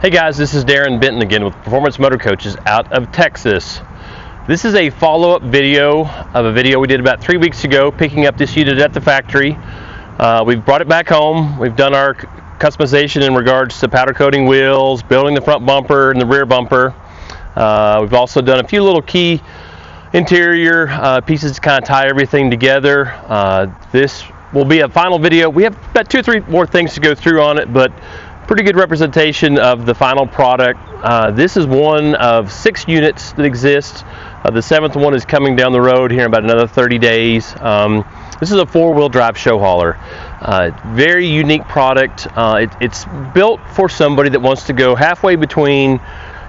Hey guys, this is Darren Benton again with Performance Motorcoaches out of Texas. This is a follow-up video of a video we did about 3 weeks ago, picking up this unit at the factory. We've brought it back home. We've done our customization in regards to powder coating wheels, building the front bumper and the rear bumper. We've also done a few little key interior pieces to kind of tie everything together. This will be a final video. We have about 2 or 3 more things to go through on it, but pretty good representation of the final product. This is one of 6 units that exist. The 7th one is coming down the road here in about another 30 days. This is a 4-wheel drive show hauler. Very unique product. It's built for somebody that wants to go halfway between,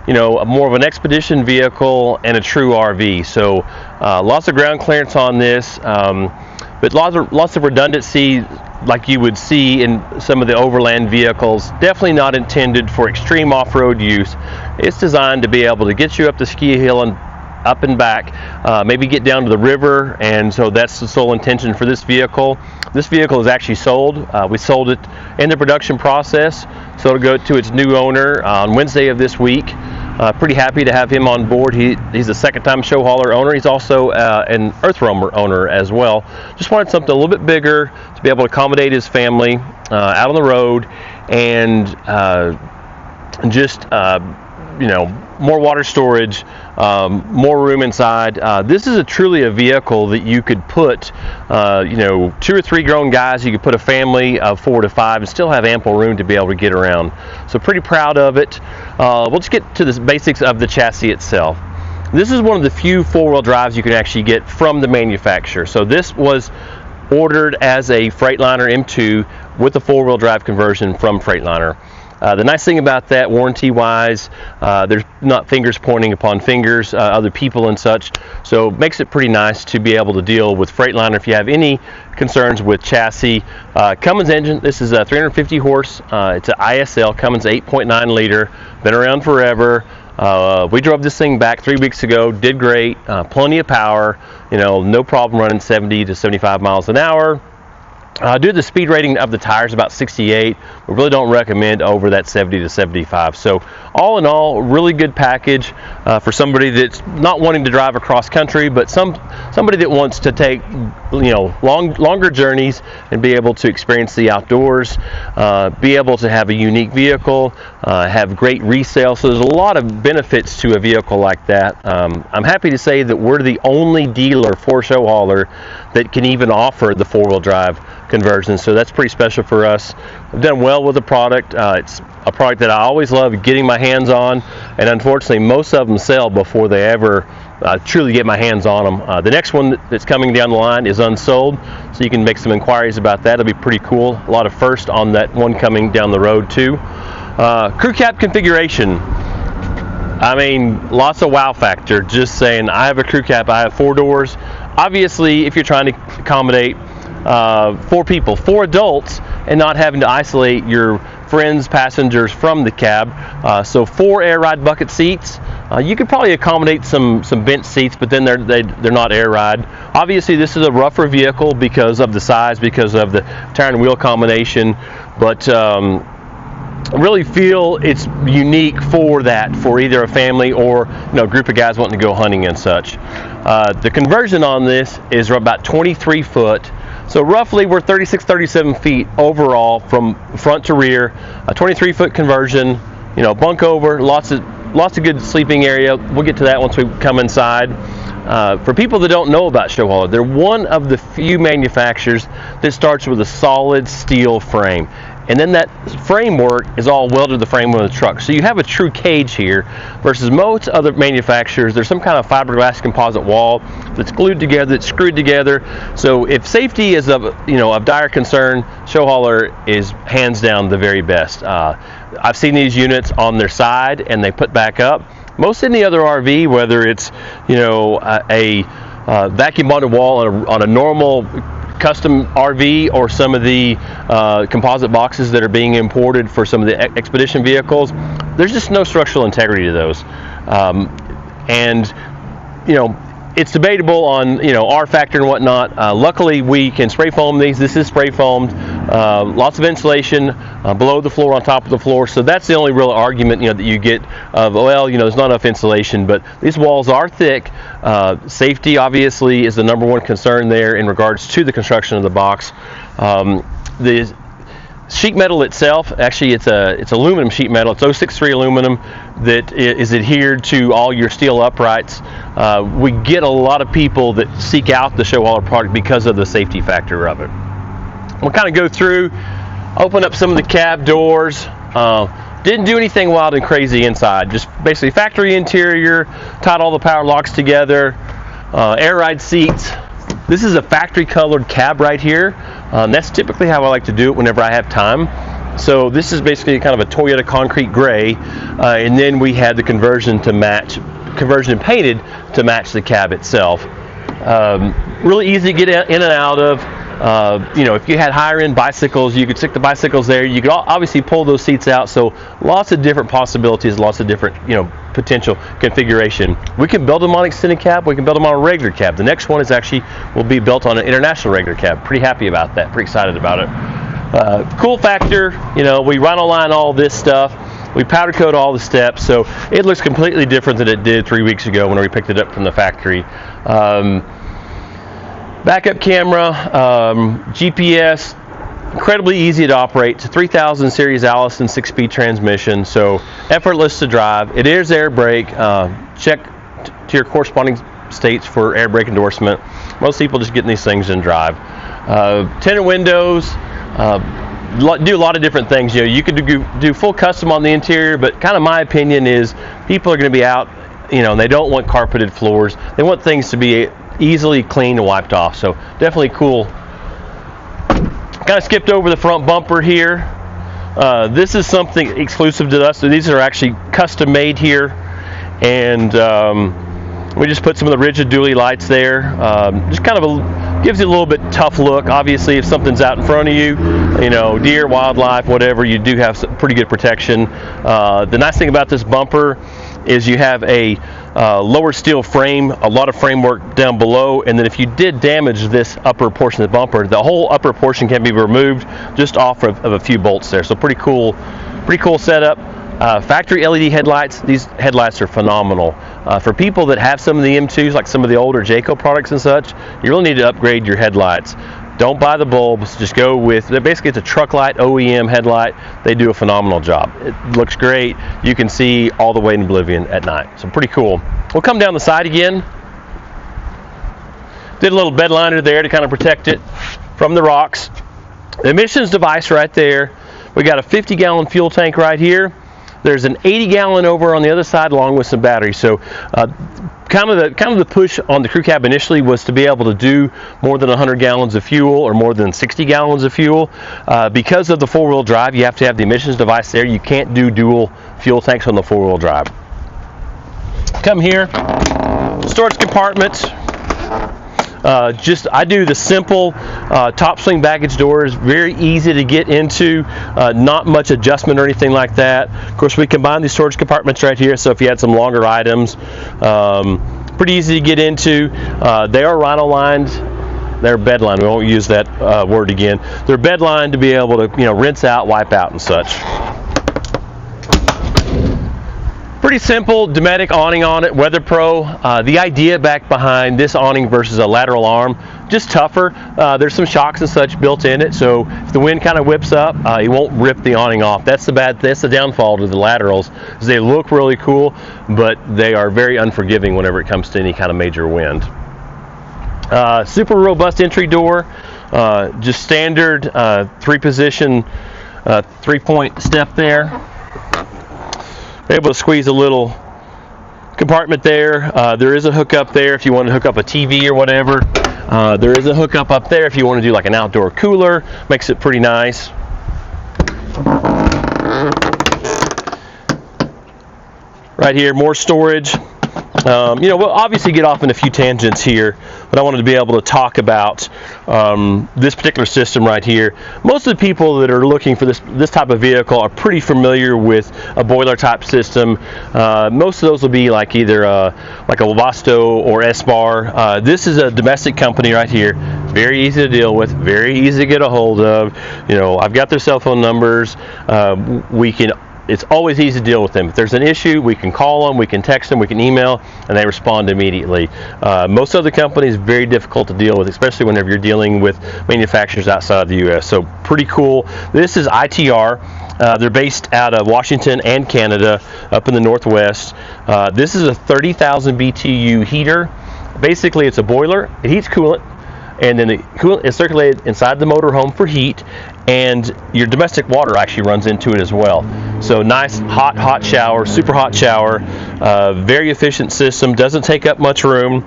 you know, more of an expedition vehicle and a true RV. So lots of ground clearance on this, but lots of redundancy like you would see in some of the Overland vehicles. Definitely not intended for extreme off-road use. It's designed to be able to get you up the ski hill and up and back, maybe get down to the river, and so that's the sole intention for this vehicle. This vehicle is actually sold. We sold it in the production process, so it'll go to its new owner on Wednesday of this week. Pretty happy to have him on board. He's a second-time show hauler owner. He's also an earth roamer owner as well. Just wanted something a little bit bigger to be able to accommodate his family out on the road, and just you know, more water storage, more room inside. This is truly a vehicle that you could put, you know, 2 or 3 grown guys. You could put a family of 4 to 5 and still have ample room to be able to get around. So pretty proud of it. We'll just get to the basics of the chassis itself. This is one of the few 4-wheel drives you can actually get from the manufacturer. So this was ordered as a Freightliner M2 with a 4-wheel drive conversion from Freightliner. The nice thing about that, warranty-wise, there's not fingers pointing upon fingers, other people and such, so it makes it pretty nice to be able to deal with Freightliner if you have any concerns with chassis. Cummins engine, this is a 350 horse, it's an ISL, Cummins 8.9 liter, been around forever. We drove this thing back 3 weeks ago, did great, plenty of power, you know, no problem running 70 to 75 miles an hour. Due to the speed rating of the tires, about 68, we really don't recommend over that 70 to 75. So all in all, really good package for somebody that's not wanting to drive across country, but somebody that wants to take, you know, longer journeys and be able to experience the outdoors, be able to have a unique vehicle, have great resale. So there's a lot of benefits to a vehicle like that. I'm happy to say that we're the only dealer for show hauler that can even offer the 4-wheel drive conversion, so that's pretty special for us. I've done well with the product. It's a product that I always love getting my hands on, and unfortunately most of them sell before they ever truly get my hands on them. The next one that's coming down the line is unsold, so you can make some inquiries about that. It'll be pretty cool. A lot of first on that one coming down the road too. Crew cab configuration, I mean, lots of wow factor. Just saying, I have a crew cab, I have 4 doors. Obviously, if you're trying to accommodate 4 people, 4 adults, and not having to isolate your friends, passengers from the cab, so 4 air ride bucket seats. You could probably accommodate some bench seats, but then they're not air ride. Obviously, this is a rougher vehicle because of the size, because of the tire and wheel combination, but really feel it's unique for that, for either a family or, you know, a group of guys wanting to go hunting and such. The conversion on this is about 23 foot. So roughly we're 36, 37 feet overall from front to rear. A 23-foot conversion, you know, bunk over, lots of good sleeping area. We'll get to that once we come inside. For people that don't know about show hauler, they're one of the few manufacturers that starts with a solid steel frame. And then that framework is all welded to the frame of the truck. So you have a true cage here versus most other manufacturers. There's some kind of fiberglass composite wall that's glued together, that's screwed together. So if safety is of dire concern, show hauler is hands down the very best. I've seen these units on their side and they put back up. Most any other RV, whether it's, you know, a vacuum bonded wall on a normal custom RV or some of the composite boxes that are being imported for some of the expedition vehicles, there's just no structural integrity to those. And, you know, it's debatable on R factor and whatnot. Luckily, we can spray foam these. This is spray foamed. Lots of insulation below the floor, on top of the floor. So that's the only real argument that you get of, well, there's not enough insulation. But these walls are thick. Safety obviously is the number one concern there in regards to the construction of the box. The sheet metal itself, actually it's aluminum sheet metal. It's 063 aluminum that is adhered to all your steel uprights. We get a lot of people that seek out the Showhauler product because of the safety factor of it. We'll kind of go through, open up some of the cab doors. Didn't do anything wild and crazy inside, just basically factory interior, tied all the power locks together, air ride seats. This is a factory colored cab right here. That's typically how I like to do it whenever I have time. So this is basically kind of a Toyota concrete gray, and then we had the conversion and painted to match the cab itself. Really easy to get in and out of. If you had higher end bicycles, you could stick the bicycles there. You could obviously pull those seats out. So lots of different possibilities, lots of different potential configuration. We can build them on extended cab. We can build them on a regular cab. The next one will be built on an international regular cab. Pretty happy about that. Pretty excited about it. Cool factor. We rhino-line all this stuff. We powder coat all the steps, so it looks completely different than it did 3 weeks ago when we picked it up from the factory. Backup camera, GPS, incredibly easy to operate. It's a 3000 series Allison 6-speed transmission, so effortless to drive. It is air brake. Check to your corresponding states for air brake endorsement. Most people just get in these things and drive. Tinted windows. Do a lot of different things. You could do full custom on the interior, but kind of my opinion is people are going to be out, and they don't want carpeted floors. They want things to be easily cleaned and wiped off. So definitely cool. Kind of skipped over the front bumper here. This is something exclusive to us. So these are actually custom made here, and we just put some of the rigid dually lights there. Just kind of gives you a little bit tough look. Obviously, if something's out in front of you, deer, wildlife, whatever, you do have some pretty good protection. The nice thing about this bumper is you have a lower steel frame, a lot of framework down below, and then if you did damage this upper portion of the bumper, the whole upper portion can be removed just off of a few bolts there. So pretty cool setup. Factory LED headlights. These headlights are phenomenal. For people that have some of the M2s, like some of the older Jayco products and such, you really need to upgrade your headlights. Don't buy the bulbs, just go with, basically it's a truck light OEM headlight. They do a phenomenal job. It looks great. You can see all the way in oblivion at night. So pretty cool. We'll come down the side again. Did a little bed liner there to kind of protect it from the rocks. The emissions device right there. We got a 50-gallon fuel tank right here. There's an 80-gallon over on the other side along with some batteries. So kind of the push on the crew cab initially was to be able to do more than 100 gallons of fuel or more than 60 gallons of fuel. Because of the four-wheel drive, you have to have the emissions device there. You can't do dual fuel tanks on the four-wheel drive. Come here, storage compartments. I do the simple top swing baggage doors, very easy to get into, not much adjustment or anything like that. Of course, we combine these storage compartments right here, so if you had some longer items, pretty easy to get into. They are rhino lined. They're bed lined. We won't use that word again. They're bed lined to be able to rinse out, wipe out, and such. Pretty simple Dometic awning on it, Weather Pro. The idea back behind this awning versus a lateral arm, just tougher. There's some shocks and such built in it, so if the wind kind of whips up, it won't rip the awning off. That's the downfall to the laterals, is they look really cool, but they are very unforgiving whenever it comes to any kind of major wind. Super robust entry door, just standard 3-position 3-point step there. Able to squeeze a little compartment there. There is a hookup there if you want to hook up a TV or whatever. There is a hookup up there if you want to do like an outdoor cooler. Makes it pretty nice. Right here, more storage. We'll obviously get off in a few tangents here, but I wanted to be able to talk about this particular system right here. Most of the people that are looking for this type of vehicle are pretty familiar with a boiler type system. Most of those will be like either like a Webasto or S-Bar. This is a domestic company right here. Very easy to deal with, very easy to get a hold of. I've got their cell phone numbers. It's always easy to deal with them. If there's an issue, we can call them, we can text them, we can email, and they respond immediately. Most other companies, very difficult to deal with, especially whenever you're dealing with manufacturers outside of the U.S. So pretty cool. This is ITR. They're based out of Washington and Canada, up in the Northwest. This is a 30,000 BTU heater. Basically, it's a boiler. It heats coolant, and then the coolant is circulated inside the motorhome for heat, and your domestic water actually runs into it as well. So nice hot shower, super hot shower, very efficient system, doesn't take up much room.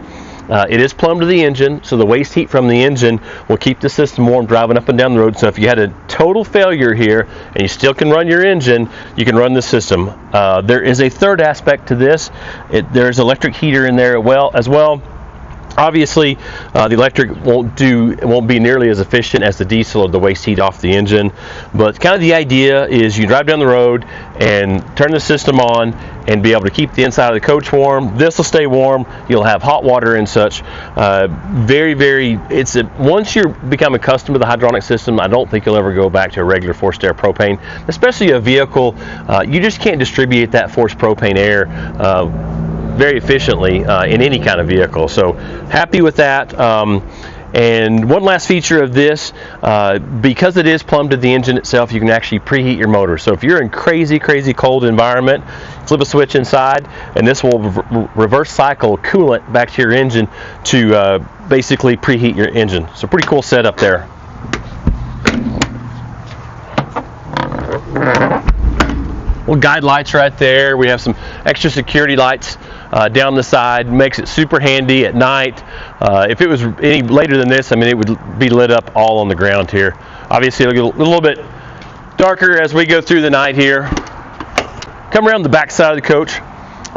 It is plumbed to the engine, so the waste heat from the engine will keep the system warm driving up and down the road. So if you had a total failure here and you still can run your engine, you can run the system. There is a third aspect to this. There's electric heater in there as well. Obviously, the electric won't be nearly as efficient as the diesel or the waste heat off the engine, but kind of the idea is you drive down the road and turn the system on and be able to keep the inside of the coach warm. This will stay warm. You'll have hot water and such. Once you become accustomed to the hydronic system, I don't think you'll ever go back to a regular forced air propane, especially a vehicle. You just can't distribute that forced propane air very efficiently in any kind of vehicle. So happy with that. And one last feature of this, because it is plumbed to the engine itself, you can actually preheat your motor. So if you're in crazy cold environment, flip a switch inside and this will reverse cycle coolant back to your engine to basically preheat your engine. So pretty cool setup there. Well, guide lights right there. We have some extra security lights down the side. Makes it super handy at night. If it was any later than this, it would be lit up all on the ground here. Obviously, it'll get a little bit darker as we go through the night here. Come around the back side of the coach.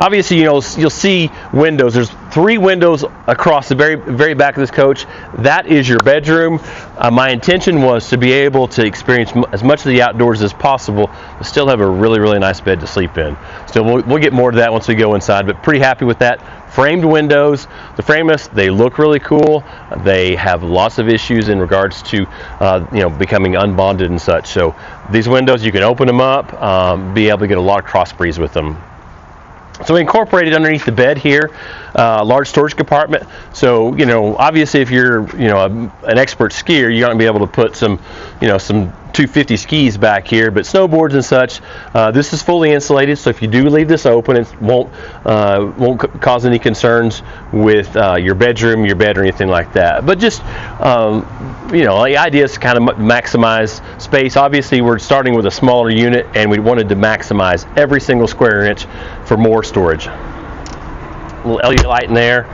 Obviously, you'll see windows. There's 3 windows across the very back of this coach. That is your bedroom. My intention was to be able to experience as much of the outdoors as possible, but still have a really nice bed to sleep in. So we'll get more to that once we go inside, but pretty happy with that. Framed windows. The frameless, they look really cool. They have lots of issues in regards to becoming unbonded and such. So these windows, you can open them up, be able to get a lot of cross breeze with them. So we incorporated underneath the bed here a large storage compartment. So obviously if you're an expert skier, you're going to be able to put some 250 skis back here, but snowboards and such, this is fully insulated. So if you do leave this open, it won't cause any concerns with your bedroom, your bed, or anything like that. But just the idea is to kind of maximize space. Obviously, we're starting with a smaller unit, and we wanted to maximize every single square inch for more storage. A little LED light in there.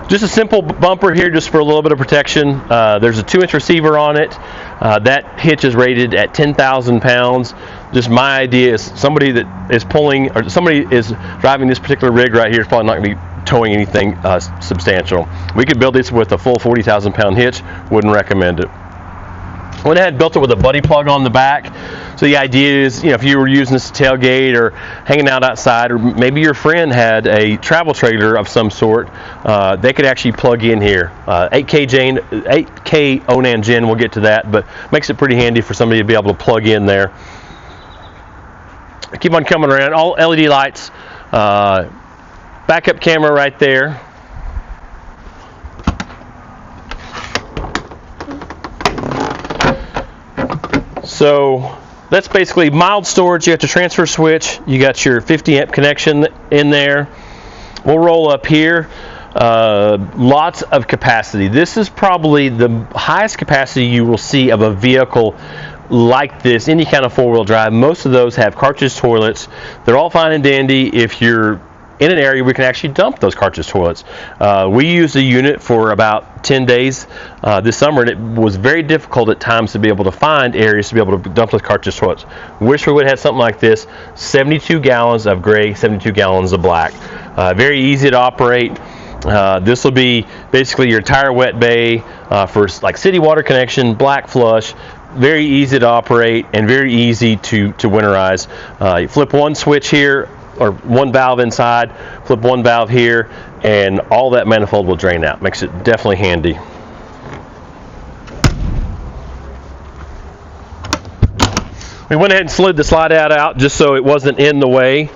Just a simple bumper here just for a little bit of protection. There's a 2-inch receiver on it. That hitch is rated at 10,000 pounds. Just my idea is somebody that is pulling, or somebody is driving this particular rig right here is probably not going to be towing anything substantial. We could build this with a full 40,000 pound hitch. Wouldn't recommend it. Went ahead and built it with a buddy plug on the back. So the idea is, if you were using this tailgate or hanging out outside, or maybe your friend had a travel trailer of some sort, they could actually plug in here. 8K Onan gen, we'll get to that, but makes it pretty handy for somebody to be able to plug in there. Keep on coming around. All LED lights. Backup camera right there. So that's basically mild storage. You have to transfer switch. You got your 50 amp connection in there. We'll roll up here. Lots of capacity. This is probably the highest capacity you will see of a vehicle like this, any kind of 4-wheel drive. Most of those have cartridge toilets. They're all fine and dandy if you're in an area we can actually dump those cartridge toilets. We used a unit for about 10 days this summer, and it was very difficult at times to be able to find areas to be able to dump those cartridge toilets. Wish we would have had something like this. 72 gallons of gray, 72 gallons of black. Very easy to operate. This will be basically your tire wet bay for like city water connection, black flush. Very easy to operate and very easy to winterize. You flip one switch here, or one valve inside, flip one valve here, and all that manifold will drain out. Makes it definitely handy. We went ahead and slid the slide out just so it wasn't in the way.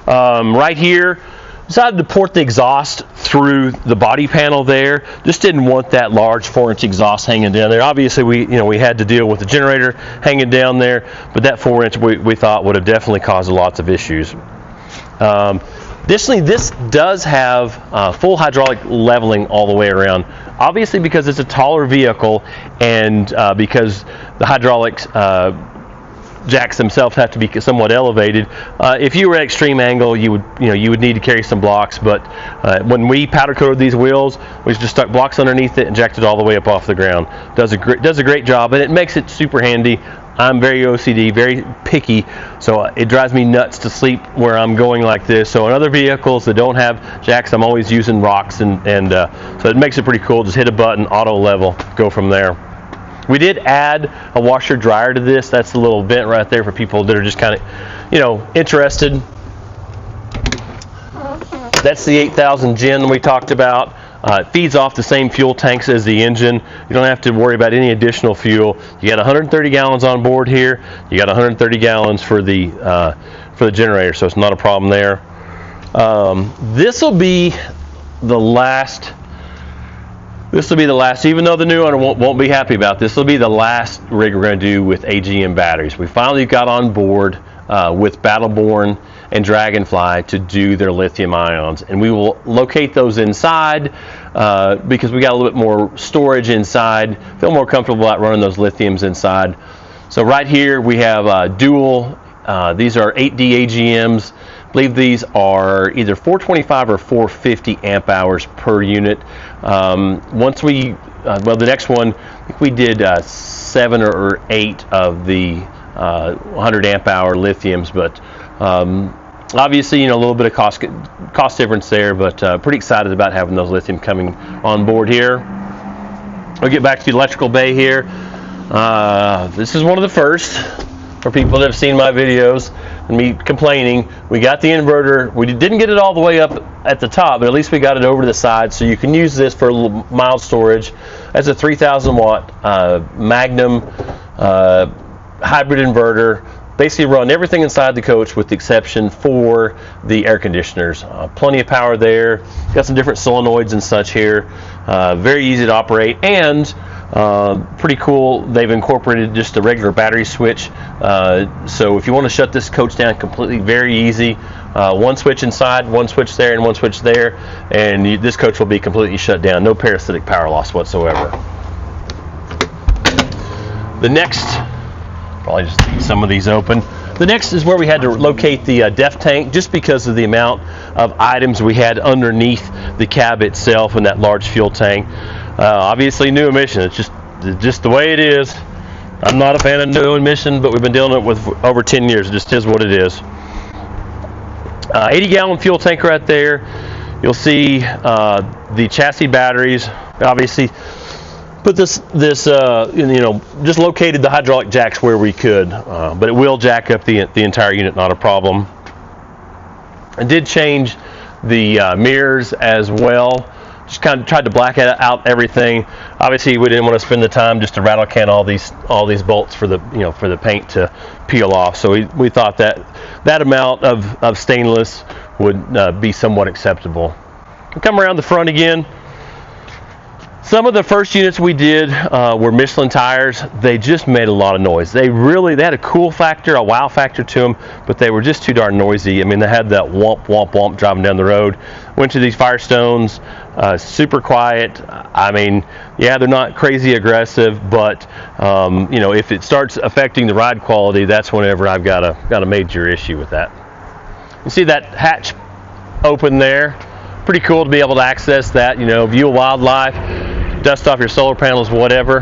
Right here, decided to port the exhaust through the body panel there. Just didn't want that large 4-inch exhaust hanging down there. Obviously, we had to deal with the generator hanging down there, but that 4-inch we thought would have definitely caused lots of issues. Additionally, this does have full hydraulic leveling all the way around. Obviously, because it's a taller vehicle, and because the hydraulics jacks themselves have to be somewhat elevated. If you were at extreme angle, you would need to carry some blocks. But when we powder coated these wheels, we just stuck blocks underneath it and jacked it all the way up off the ground. Does a great job, and it makes it super handy. I'm very OCD, very picky, so it drives me nuts to sleep where I'm going like this. So in other vehicles that don't have jacks, I'm always using rocks, and so it makes it pretty cool. Just hit a button, auto level, go from there. We did add a washer dryer to this. That's a little vent right there for people that are just kind of, interested. That's the 8000 gen we talked about. It feeds off the same fuel tanks as the engine. You don't have to worry about any additional fuel. You got 130 gallons on board here. You got 130 gallons for the generator, so it's not a problem there. This will be the last. Even though the new owner won't be happy about this, will be the last rig we're going to do with AGM batteries. We finally got on board with Battleborn and Dragonfly to do their lithium ions, and we will locate those inside because we got a little bit more storage inside. Feel more comfortable about running those lithiums inside. So right here we have dual. These are 8D AGMs. I believe these are either 425 or 450 amp hours per unit. Once we, the next one, I think we did 7 or 8 of the 100 amp hour lithiums, but obviously, a little bit of cost difference there, but pretty excited about having those lithium coming on board here. We'll get back to the electrical bay here. This is one of the first for people that have seen my videos and me complaining. We got the inverter. We didn't get it all the way up at the top, but at least we got it over to the side, so you can use this for a little mild storage. That's a 3,000 watt Magnum hybrid inverter. Basically run everything inside the coach with the exception for the air conditioners. Plenty of power there. Got some different solenoids and such here. Very easy to operate, and pretty cool. They've incorporated just a regular battery switch. So if you want to shut this coach down completely, very easy. One switch inside, one switch there, and one switch there, and this coach will be completely shut down. No parasitic power loss whatsoever. The next, probably just leave some of these open. The next is where we had to locate the DEF tank, just because of the amount of items we had underneath the cab itself and that large fuel tank. Obviously new emission, it's just the way it is. I'm not a fan of new emission, but we've been dealing with it for over 10 years. It just is what it is. 80 gallon fuel tank right there. You'll see the chassis batteries. Obviously put this just located the hydraulic jacks where we could, but it will jack up the entire unit, not a problem. I did change the mirrors as well. Just kind of tried to black out everything. Obviously, we didn't want to spend the time just to rattle can all these bolts for the paint to peel off. So we thought that amount of stainless would be somewhat acceptable. We'll come around the front again. Some of the first units we did were Michelin tires. They just made a lot of noise. They had a cool factor, a wow factor to them, but they were just too darn noisy. I mean, they had that womp, womp, womp driving down the road. Went to these Firestones, super quiet. I mean, yeah, they're not crazy aggressive, but if it starts affecting the ride quality, that's whenever I've got a major issue with that. You see that hatch open there? Pretty cool to be able to access that, view of wildlife, dust off your solar panels, whatever.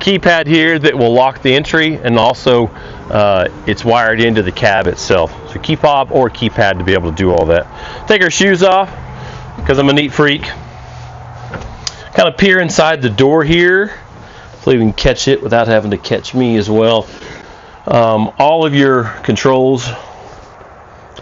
keypad here that will lock the entry, and also it's wired into the cab itself. So key fob or keypad to be able to do all that. Take our shoes off because I'm a neat freak. Kind of peer inside the door here so you can catch it without having to catch me as well. All of your controls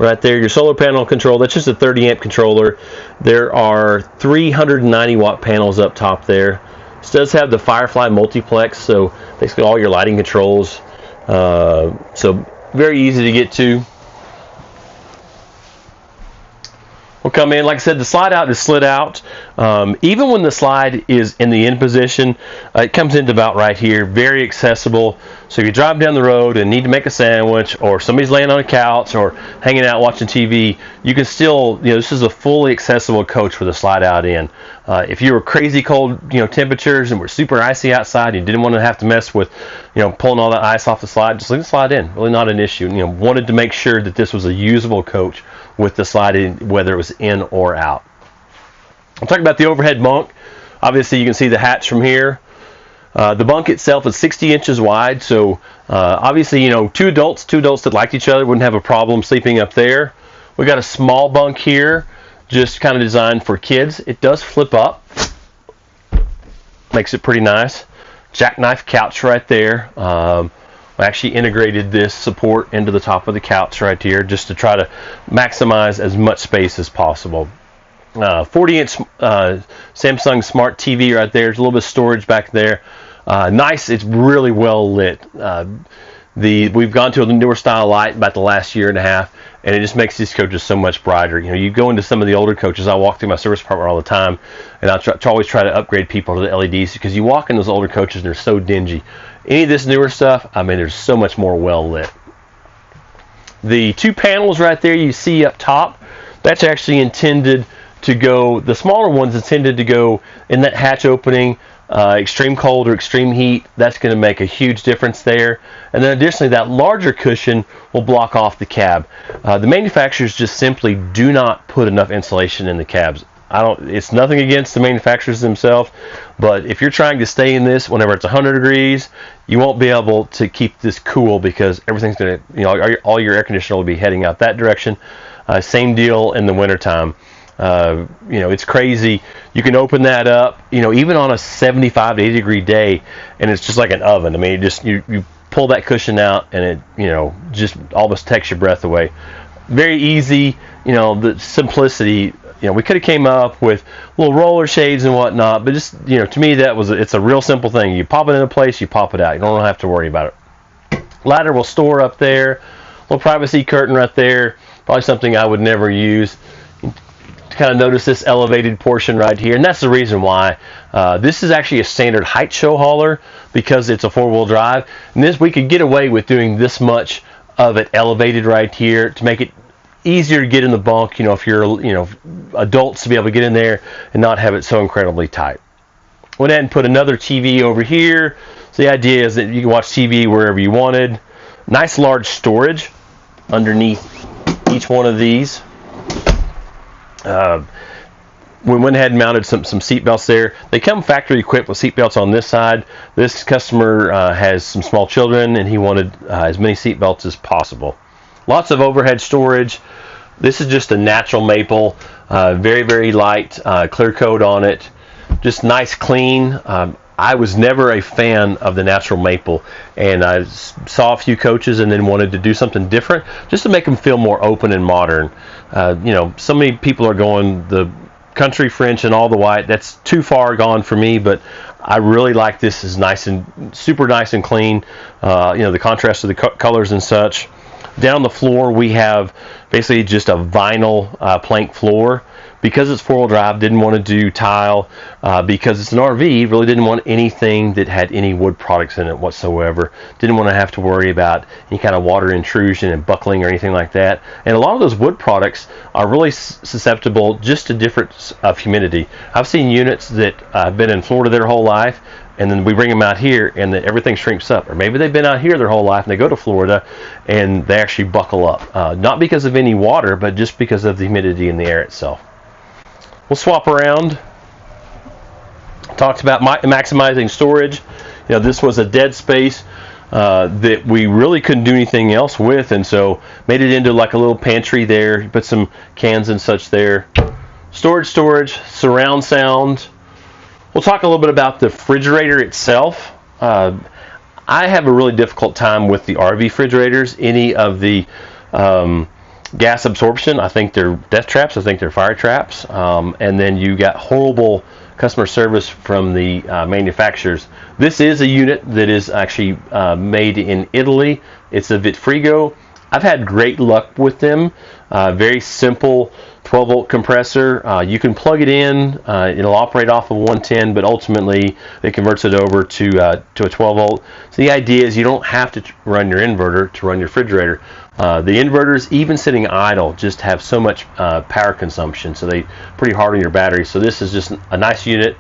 right there, your solar panel control, that's just a 30 amp controller. There are 390 watt panels up top there. This does have the Firefly multiplex, so basically all your lighting controls. So very easy to get to. We'll come in, like I said, the slide out is slid out. Even when the slide is in the in position, it comes into about right here, very accessible. So if you drive down the road and need to make a sandwich, or somebody's laying on a couch or hanging out watching TV, you can still, this is a fully accessible coach with a slide out in. If you were crazy cold, temperatures and were super icy outside, and you didn't want to have to mess with, pulling all that ice off the slide, just leave the slide in. Really not an issue. Wanted to make sure that this was a usable coach with the slide in, whether it was in or out. I'm talking about the overhead bunk. Obviously, you can see the hatch from here. The bunk itself is 60 inches wide, so obviously, two adults that liked each other wouldn't have a problem sleeping up there. We got a small bunk here, just kind of designed for kids. It does flip up, makes it pretty nice. Jackknife couch right there. I actually integrated this support into the top of the couch right here just to try to maximize as much space as possible. 40-inch Samsung Smart TV right there. There's a little bit of storage back there. Nice. It's really well lit. We've gone to a newer style light about the last year and a half, and it just makes these coaches so much brighter. You go into some of the older coaches. I walk through my service department all the time, and I always try to upgrade people to the LEDs because you walk in those older coaches and they're so dingy. Any of this newer stuff, there's so much more well lit. The two panels right there you see up top, that's actually intended to go, the smaller one's intended to go in that hatch opening, extreme cold or extreme heat. That's going to make a huge difference there. And then additionally, that larger cushion will block off the cab. The manufacturers just simply do not put enough insulation in the cabs. It's nothing against the manufacturers themselves, but if you're trying to stay in this whenever it's 100 degrees, you won't be able to keep this cool because everything's going to, all your air conditioner will be heading out that direction. Same deal in the wintertime. It's crazy. You can open that up, even on a 75 to 80 degree day, and it's just like an oven. You pull that cushion out and it, just almost takes your breath away. Very easy, the simplicity. We could have came up with little roller shades and whatnot, but just, to me, it's a real simple thing. You pop it into place, you pop it out. You don't have to worry about it. Ladder will store up there. Little privacy curtain right there. Probably something I would never use. Kind of notice this elevated portion right here, and that's the reason why this is actually a standard height show hauler because it's a four-wheel drive. And we could get away with doing this much of it elevated right here to make it easier to get in the bunk, if you're adults, to be able to get in there and not have it so incredibly tight. Went ahead and put another TV over here. So the idea is that you can watch TV wherever you wanted. Nice large storage underneath each one of these. We went ahead and mounted some seat belts there. They come factory equipped with seat belts on this side. This customer has some small children, and he wanted as many seat belts as possible. Lots of overhead storage. This is just a natural maple, very, very light, clear coat on it. Just nice, clean. I was never a fan of the natural maple, and I saw a few coaches and then wanted to do something different just to make them feel more open and modern. So many people are going the country French and all the white. That's too far gone for me, but I really like this. Is nice and super nice and clean. The contrast of the colors and such. Down the floor we have basically just a vinyl plank floor. Because it's four-wheel drive, didn't want to do tile. Because it's an RV, really didn't want anything that had any wood products in it whatsoever. Didn't want to have to worry about any kind of water intrusion and buckling or anything like that. And a lot of those wood products are really susceptible just to difference of humidity. I've seen units that have been in Florida their whole life, and then we bring them out here and then everything shrinks up. Or maybe they've been out here their whole life and they go to Florida and they actually buckle up. Not because of any water, but just because of the humidity in the air itself. We'll swap around. Talked about maximizing storage. this was a dead space that we really couldn't do anything else with, and so made it into like a little pantry there. Put some cans and such there. Storage, surround sound. We'll talk a little bit about the refrigerator itself. I have a really difficult time with the RV refrigerators. Any of the gas absorption, I think they're death traps. I think they're fire traps. And then you got horrible customer service from the manufacturers. This is a unit that is actually made in Italy. It's a Vitfrigo. I've had great luck with them. Very simple 12-volt compressor. You can plug it in. It'll operate off of 110, but ultimately it converts it over to a 12-volt. So the idea is you don't have to run your inverter to run your refrigerator. The inverters, even sitting idle, just have so much power consumption, so they pretty hard on your battery. So this is just a nice unit,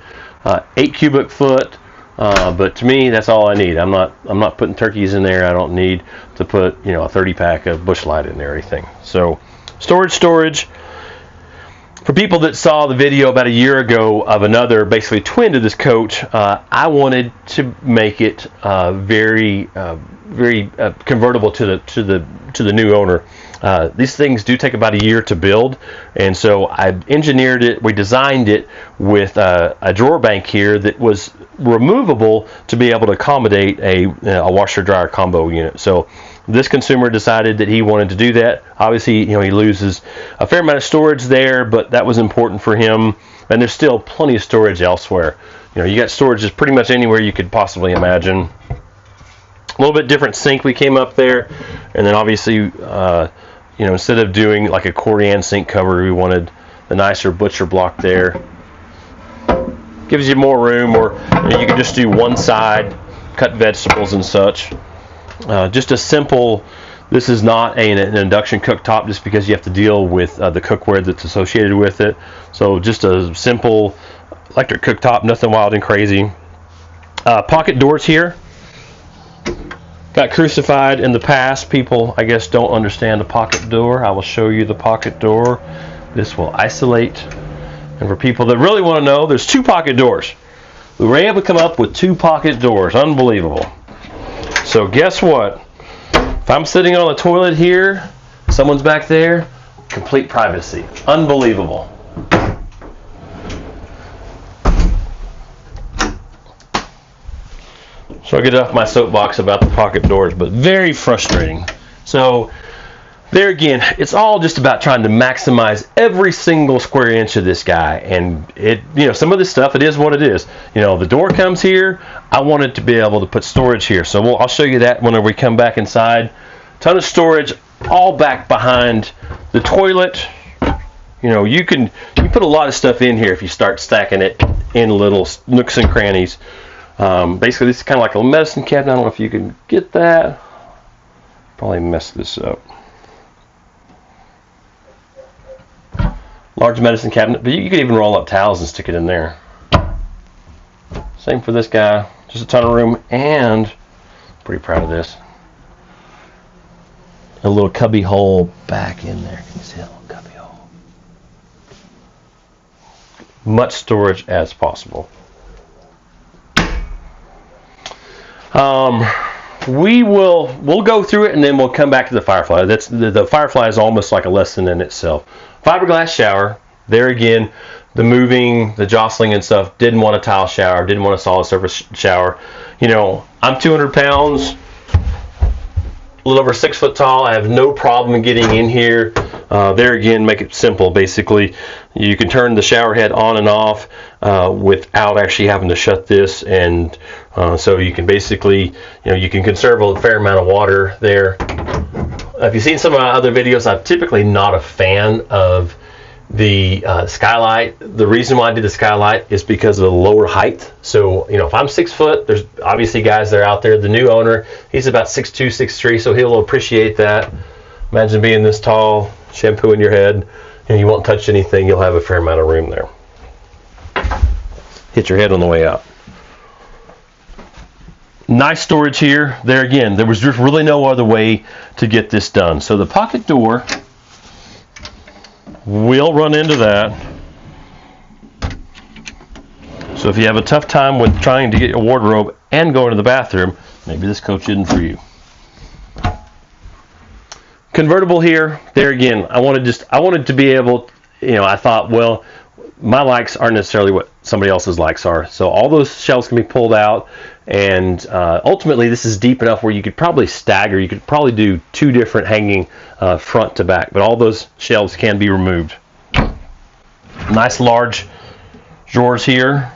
8 cubic foot. But to me, that's all I need. I'm not putting turkeys in there. I don't need to put a 30-pack of Busch Light in there or anything. So storage. For people that saw the video about a year ago of another basically twin to this coach, I wanted to make it very convertible to the new owner. These things do take about a year to build, and so I engineered it. We designed it with a drawer bank here that was removable to be able to accommodate a washer dryer combo unit. So this consumer decided that he wanted to do that. Obviously, he loses a fair amount of storage there, but that was important for him. And there's still plenty of storage elsewhere. You got storage just pretty much anywhere you could possibly imagine. A little bit different sink we came up there, and then obviously, instead of doing like a Corian sink cover, we wanted the nicer butcher block there. Gives you more room, or you can just do one side, cut vegetables and such. Just a simple. This is not an induction cooktop, just because you have to deal with the cookware that's associated with it. So just a simple electric cooktop, nothing wild and crazy. Pocket doors here. Got crucified in the past. People, I guess, don't understand the pocket door. I will show you the pocket door. This will isolate. And for people that really want to know, there's 2 pocket doors. We were able to come up with 2 pocket doors. Unbelievable. So guess what? If I'm sitting on the toilet here, someone's back there, complete privacy. Unbelievable. So I'll get off my soapbox about the pocket doors, but very frustrating. So there again, it's all just about trying to maximize every single square inch of this guy. And some of this stuff, it is what it is. The door comes here. I wanted to be able to put storage here. So I'll show you that whenever we come back inside. Ton of storage, all back behind the toilet. You can put a lot of stuff in here if you start stacking it in little nooks and crannies. Basically, this is kind of like a medicine cabinet. I don't know if you can get that. Probably mess this up. Large medicine cabinet, but you could even roll up towels and stick it in there. Same for this guy. Just a ton of room, and pretty proud of this. A little cubby hole back in there. Can you see that little cubby hole? Much storage as possible. We'll go through it, and then we'll come back to the Firefly. The Firefly is almost like a lesson in itself. Fiberglass shower. There again, the moving, the jostling and stuff. Didn't want a tile shower. Didn't want a solid surface shower. I'm 200 pounds, a little over 6 foot tall. I have no problem getting in here. There again, make it simple. Basically, you can turn the shower head on and off without actually having to shut this, and so you can basically, you can conserve a fair amount of water there. If you've seen some of my other videos, I'm typically not a fan of the skylight. The reason why I did the skylight is because of the lower height. So, if I'm 6 foot, there's obviously guys that are out there. The new owner, he's about 6'2", 6'3", so he'll appreciate that. Imagine being this tall, shampoo in your head, and you won't touch anything. You'll have a fair amount of room there. Hit your head on the way out. Nice storage here. There again, there was just really no other way to get this done. So the pocket door, we'll run into that. So So if you have a tough time with trying to get your wardrobe and going to the bathroom, maybe this coach isn't for you. Convertible here, there again, I wanted to be able, I thought, well, my likes aren't necessarily what somebody else's likes are. So all those shelves can be pulled out, and ultimately this is deep enough where you could probably stagger. You could probably do 2 different hanging front to back, but all those shelves can be removed. Nice large drawers here.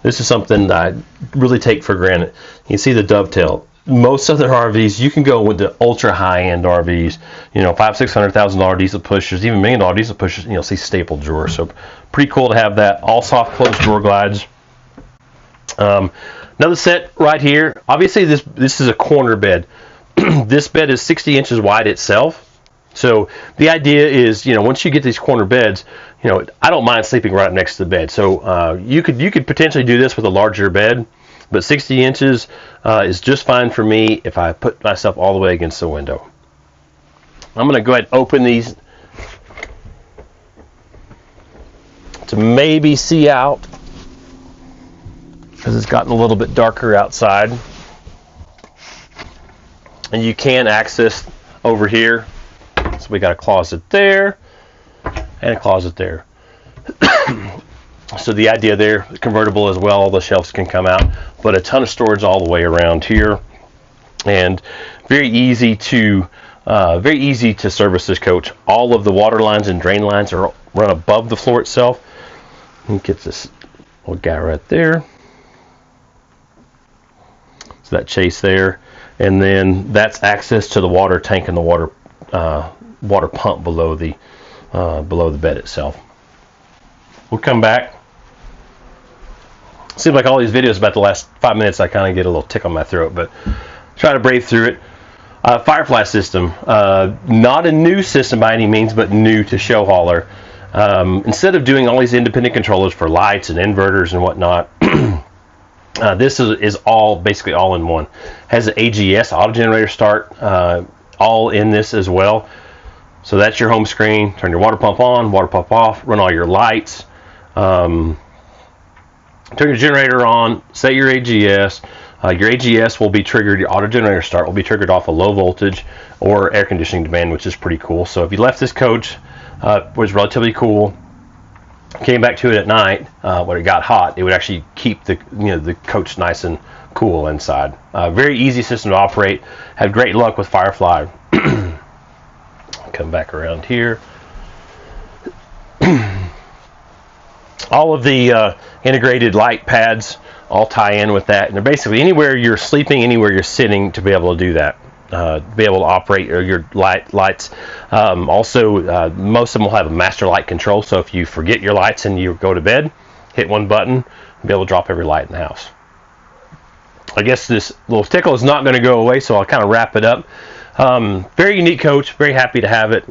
This is something that I really take for granted. You can see the dovetail. Most other RVs, you can go with the ultra high-end RVs, $500,000-$600,000 diesel pushers, even $1 million diesel pushers, see stapled drawers. So pretty cool to have that. All soft closed drawer glides. Another set right here. Obviously, this is a corner bed. This bed is 60 inches wide itself. So the idea is, once you get these corner beds, I don't mind sleeping right next to the bed. So you could potentially do this with a larger bed. But 60 inches is just fine for me if I put myself all the way against the window. I'm going to go ahead and open these to maybe see out, because it's gotten a little bit darker outside. And you can access over here. So we got a closet there and a closet there. So the idea there, convertible as well, all the shelves can come out, but a ton of storage all the way around here, and very easy to service this coach. All of the water lines and drain lines are run above the floor itself. And get this little guy right there. So that chase there, and then that's access to the water tank and the water pump below the bed itself. We'll come back. Seems like all these videos about the last 5 minutes, I kind of get a little tick on my throat, but try to brave through it. Firefly system, not a new system by any means, but new to Showhauler. Instead of doing all these independent controllers for lights and inverters and whatnot, this is all basically all in one. Has an AGS auto generator start all in this as well. So that's your home screen. Turn your water pump on, water pump off, run all your lights. Turn your generator on, set your AGS. Your AGS will be triggered, your auto generator start will be triggered off a low voltage or air conditioning demand, which is pretty cool. So if you left this coach, was relatively cool, came back to it at night when it got hot, it would actually keep the coach nice and cool inside. Very easy system to operate. Had great luck with Firefly. Come back around here. All of the integrated light pads all tie in with that, and they're basically anywhere you're sleeping, anywhere you're sitting, to be able to do that, be able to operate your lights. Also, most of them will have a master light control, so if you forget your lights and you go to bed, hit one button and be able to drop every light in the house. I guess this little tickle is not going to go away, so I'll kind of wrap it up. Very unique coach, very happy to have it.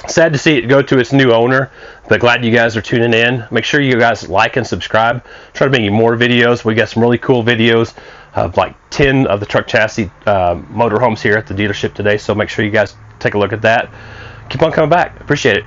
Sad to see it go to its new owner, but glad you guys are tuning in. Make sure you guys like and subscribe. Try to bring you more videos. We got some really cool videos of like 10 of the truck chassis motorhomes here at the dealership today, so make sure you guys take a look at that. Keep on coming back. Appreciate it.